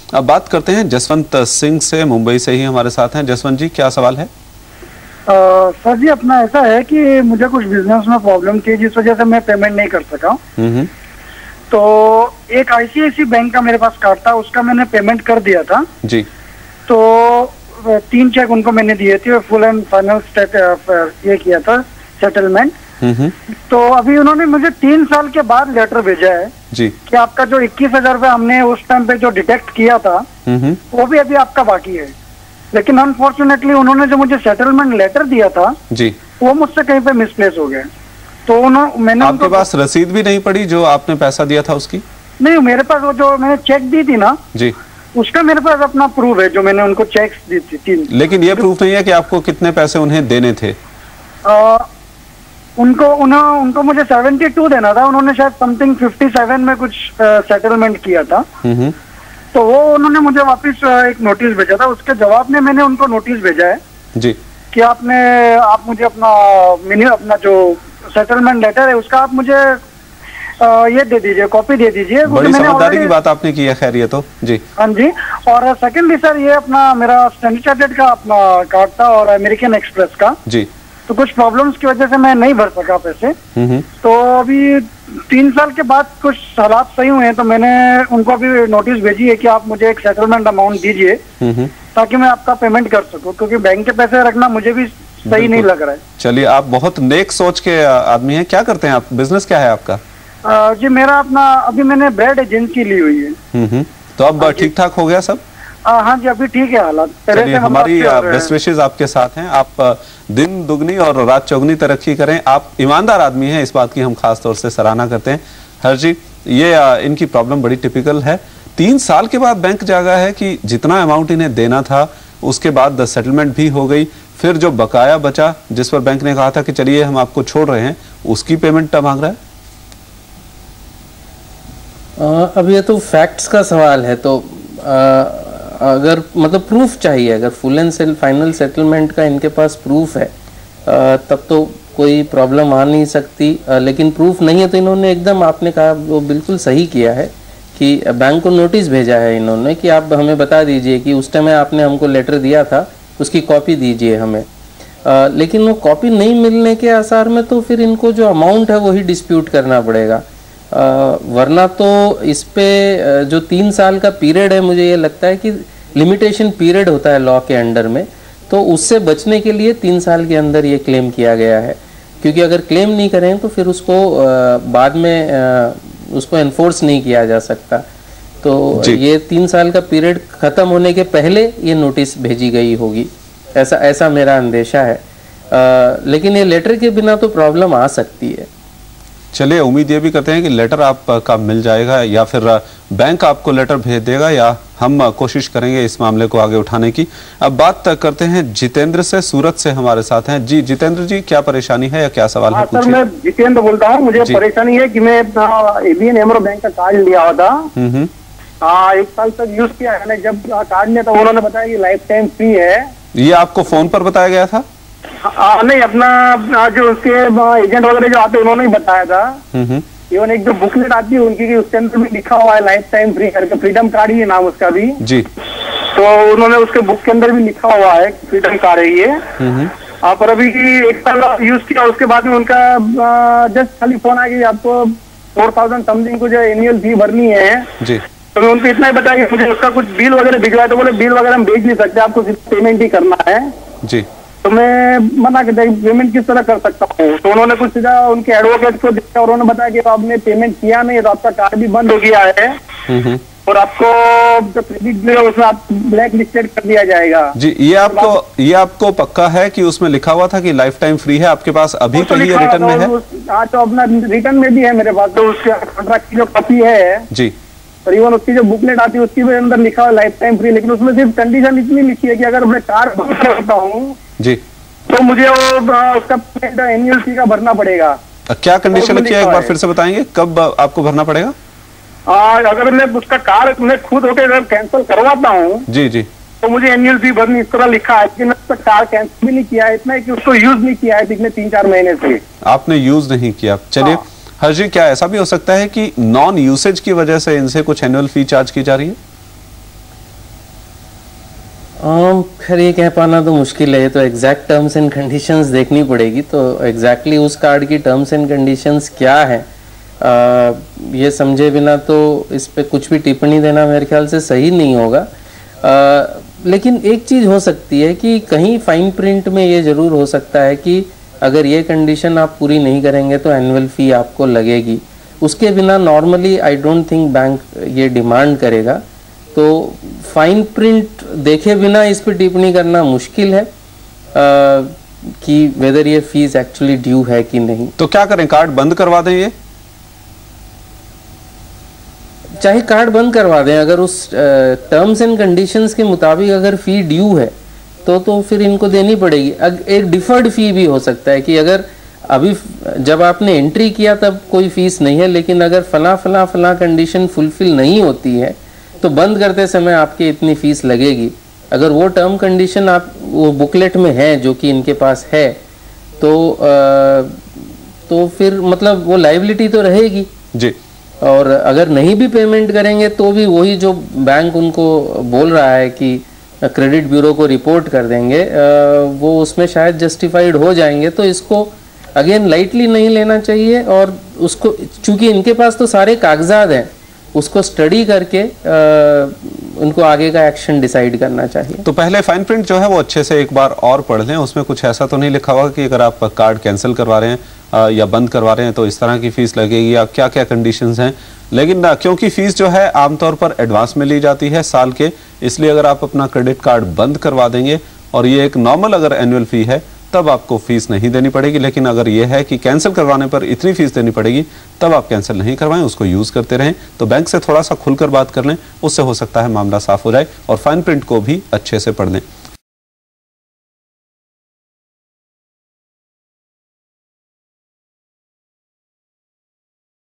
अब बात करते हैं जसवंत सिंह से, मुंबई से ही हमारे साथ हैं। जसवंत जी, क्या सवाल है? सर जी, अपना ऐसा है कि मुझे कुछ बिजनेस में प्रॉब्लम थी जिस वजह से मैं पेमेंट नहीं कर सका। तो एक आईसीआईसी बैंक का मेरे पास कार्ड था, उसका मैंने पेमेंट कर दिया था जी। तो 3 चेक उनको मैंने दिए थे, फुल एंड फाइनल ये किया था सेटलमेंट। तो अभी उन्होंने मुझे 3 साल के बाद लेटर भेजा है जी कि आपका जो 21,000 रुपये हमने उस टाइम पे जो डिटेक्ट किया था वो भी अभी आपका बाकी है। लेकिन अनफॉर्चुनेटली उन्होंने जो मुझे सेटलमेंट लेटर दिया था जी, वो मुझसे कहीं पे मिसप्लेस हो गया। तो मैंने आपके पास रसीद भी नहीं पड़ी जो आपने पैसा दिया था उसकी? नहीं, मेरे पास वो जो मैंने चेक दी थी ना जी, उसका मेरे पास अपना प्रूफ है, जो मैंने उनको चेक्स दी थी 3। लेकिन ये प्रूफ नहीं है कि आपको कितने पैसे उन्हें देने थे? उनको मुझे 72 देना था, उन्होंने शायद समथिंग 57 में कुछ सेटलमेंट किया था। तो वो उन्होंने मुझे वापस एक नोटिस भेजा था, उसके जवाब में मैंने उनको नोटिस भेजा है जी कि आप मुझे अपना जो सेटलमेंट लेटर है उसका आप मुझे ये दे दीजिए, कॉपी दे दीजिए। बड़ी समझदारी की बात आपने की है, खैर ये तो जी। हाँ जी। और सेकेंडली सर, ये अपना मेरा स्टैंडर्ड चार्टर्ड का अपना कार्ड था और अमेरिकन एक्सप्रेस का जी, तो कुछ प्रॉब्लम्स की वजह से मैं नहीं भर सका पैसे। तो अभी 3 साल के बाद कुछ हालात सही हुए हैं, तो मैंने उनको अभी नोटिस भेजी है कि आप मुझे एक सेटलमेंट अमाउंट दीजिए ताकि मैं आपका पेमेंट कर सकूं, क्योंकि बैंक के पैसे रखना मुझे भी सही नहीं लग रहा है। चलिए, आप बहुत नेक सोच के आदमी हैं। क्या करते हैं आप? बिजनेस क्या है आपका? जी, मेरा अपना अभी मैंने ब्रेड एजेंसी ली हुई है। तो अब ठीक ठाक हो गया सब? हाँ जी, अभी ठीक है हालात। चलिए, हमारी बेस्ट विशेस आपके साथ हैं। आप दिन दुगनी और रात चौगनी तरक्की करें। आप ईमानदार आदमी हैं, इस बात की हम खास तौर से सराहना करते हैं। हर जी, ये इनकी प्रॉब्लम बड़ी टिपिकल है। 3 साल के बाद बैंक जागा है कि जितना अमाउंट इन्हें देना था उसके बाद सेटलमेंट भी हो गई, फिर जो बकाया बचा जिस पर बैंक ने कहा था कि चलिए हम आपको छोड़ रहे हैं, उसकी पेमेंट मांग रहा है। अब ये तो फैक्ट्स का सवाल है, तो अगर मतलब प्रूफ चाहिए, अगर फुल एंड फाइनल सेटलमेंट का इनके पास प्रूफ है तब तो कोई प्रॉब्लम आ नहीं सकती। लेकिन प्रूफ नहीं है तो इन्होंने एकदम, आपने कहा वो बिल्कुल सही किया है कि बैंक को नोटिस भेजा है इन्होंने कि आप हमें बता दीजिए कि उस टाइम आपने हमको लेटर दिया था, उसकी कॉपी दीजिए हमें। लेकिन वो कॉपी नहीं मिलने के आसार में तो फिर इनको जो अमाउंट है वही डिस्प्यूट करना पड़ेगा। वरना तो इस पे जो 3 साल का पीरियड है, मुझे ये लगता है कि लिमिटेशन पीरियड होता है लॉ के अंडर में, तो उससे बचने के लिए 3 साल के अंदर ये क्लेम किया गया है। क्योंकि अगर क्लेम नहीं करें तो फिर उसको बाद में उसको एनफोर्स नहीं किया जा सकता। तो ये 3 साल का पीरियड खत्म होने के पहले ये नोटिस भेजी गई होगी, ऐसा मेरा अंदेशा है। लेकिन ये लेटर के बिना तो प्रॉब्लम आ सकती है। चलिए, उम्मीद ये भी करते हैं कि लेटर आपका मिल जाएगा या फिर बैंक आपको लेटर भेज देगा, या हम कोशिश करेंगे इस मामले को आगे उठाने की। अब बात करते हैं जितेंद्र से, सूरत से हमारे साथ हैं। जी जितेंद्र जी, क्या परेशानी है या क्या सवाल है? सर, मैं जितेंद्र बोलता हूँ। मुझे परेशानी है कि मैं एबीएन एमरो बैंक का कार्ड लिया हुआ था। 1 साल तक यूज किया है। मैंने जब कार्ड लिया था उन्होंने बताया कि लाइफ टाइम फ्री है। ये आपको फोन पर बताया गया था? नहीं, अपना जो उसके एजेंट वगैरह जो आते उन्होंने ही बताया था। इवन एक जो बुकलेट आती है उनकी, उसके अंदर भी लिखा हुआ है लाइफ टाइम फ्री करके, फ्रीडम कार्ड ही है नाम उसका भी जी। तो उन्होंने उसके बुक के अंदर भी लिखा हुआ है फ्रीडम कार्ड है ये। पर अभी 1 साल यूज किया, उसके बाद में उनका जस्ट खाली फोन आ गया आपको 4000 समथिंग कुछ एनुअल फी भरनी है जी। तो मैं उनको इतना ही बताया कि मुझे उसका कुछ बिल वगैरह भिजवाया, तो बोले बिल वगैरह हम भेज नहीं सकते, आपको सिर्फ पेमेंट ही करना है जी। तो मैं मना कर दिया, पेमेंट किस तरह कर सकता हूँ। तो उन्होंने कुछ सीधा उनके एडवोकेट को दिया और उन्होंने बताया कि आपने पेमेंट किया नहीं है तो आपका कार्ड भी बंद हो गया है और आपको जो क्रेडिट बिल है उसमें आप ब्लैक लिस्टेड कर दिया जाएगा। जी, ये आपको पक्का है कि उसमें लिखा हुआ था कि लाइफ टाइम फ्री है? आपके पास अभी तो ये रिटर्न में है? हाँ, तो अपना रिटर्न में भी है मेरे पास, तो उसके कॉन्ट्रैक्ट की जो कॉपी है जी, और इवन उसकी जो बुकलेट आती है उसकी भी अंदर लिखा हुआ लाइफ टाइम फ्री। लेकिन उसमें सिर्फ कंडीशन इतनी लिखी है कि अगर मैं कार्ड बंद करता हूँ जी तो मुझे उसका एनुअल फी का भरना पड़ेगा। क्या कंडीशन लिखी है, एक बार फिर से बताएंगे? कब आपको भरना पड़ेगा? अगर मैं उसका कार्ड मैं खुद होकर कैंसिल करवाता हूँ जी जी तो मुझे एनुअल फी भरनी, इस तरह लिखा है। लेकिन उसका कार्ड कैंसिल भी नहीं किया है, इतना है कि उसको यूज नहीं किया है पिछले 3-4 महीने से। आपने यूज नहीं किया? चलिए हर जी, क्या ऐसा भी हो सकता है कि नॉन यूसेज की वजह से इनसे कुछ एनुअल फी चार्ज की जा रही है? खैर ये कह पाना तो मुश्किल है, तो एग्जैक्ट टर्म्स एंड कंडीशंस देखनी पड़ेगी। तो एग्जैक्टली उस कार्ड की टर्म्स एंड कंडीशंस क्या है ये समझे बिना तो इस पे कुछ भी टिप्पणी देना मेरे ख्याल से सही नहीं होगा। लेकिन एक चीज़ हो सकती है कि कहीं फाइन प्रिंट में ये ज़रूर हो सकता है कि अगर ये कंडीशन आप पूरी नहीं करेंगे तो एनुअल फ़ी आपको लगेगी। उसके बिना normally I don't think bank ये डिमांड करेगा। तो फाइन प्रिंट देखे बिना इस पर टिप्पणी करना मुश्किल है कि वेदर ये फीस एक्चुअली ड्यू है कि नहीं। तो क्या करें, कार्ड बंद करवा दें? ये चाहे कार्ड बंद करवा दें, अगर उस टर्म्स एंड कंडीशंस के मुताबिक अगर फ़ी ड्यू है तो फिर इनको देनी पड़ेगी। एक डिफर्ड फ़ी भी हो सकता है कि अगर अभी जब आपने एंट्री किया तब कोई फ़ीस नहीं है, लेकिन अगर फला कंडीशन फुलफिल नहीं होती है तो बंद करते समय आपकी इतनी फ़ीस लगेगी। अगर वो टर्म कंडीशन आप वो बुकलेट में है जो कि इनके पास है तो फिर मतलब वो लायबिलिटी तो रहेगी जी। और अगर नहीं भी पेमेंट करेंगे तो भी वही जो बैंक उनको बोल रहा है कि क्रेडिट ब्यूरो को रिपोर्ट कर देंगे, वो उसमें शायद जस्टिफाइड हो जाएंगे। तो इसको अगेन लाइटली नहीं लेना चाहिए और उसको, चूंकि इनके पास तो सारे कागजात हैं, उसको स्टडी करके उनको आगे का एक्शन डिसाइड करना चाहिए। तो पहले फाइन प्रिंट जो है वो अच्छे से एक बार और पढ़ लें। उसमें कुछ ऐसा तो नहीं लिखा होगा कि अगर आप कार्ड कैंसिल करवा रहे हैं या बंद करवा रहे हैं तो इस तरह की फीस लगेगी या क्या क्या कंडीशंस हैं। लेकिन क्योंकि फीस जो है आमतौर पर एडवांस में ली जाती है साल के, इसलिए अगर आप अपना क्रेडिट कार्ड बंद करवा देंगे और ये एक नॉर्मल अगर एनुअल फी है तब आपको फीस नहीं देनी पड़ेगी। लेकिन अगर ये है कि कैंसिल करवाने पर इतनी फीस देनी पड़ेगी तब आप कैंसिल नहीं करवाएं, उसको यूज करते रहें। तो बैंक से थोड़ा सा खुलकर बात कर लें, उससे हो सकता है मामला साफ हो जाए और फाइन प्रिंट को भी अच्छे से पढ़ लें।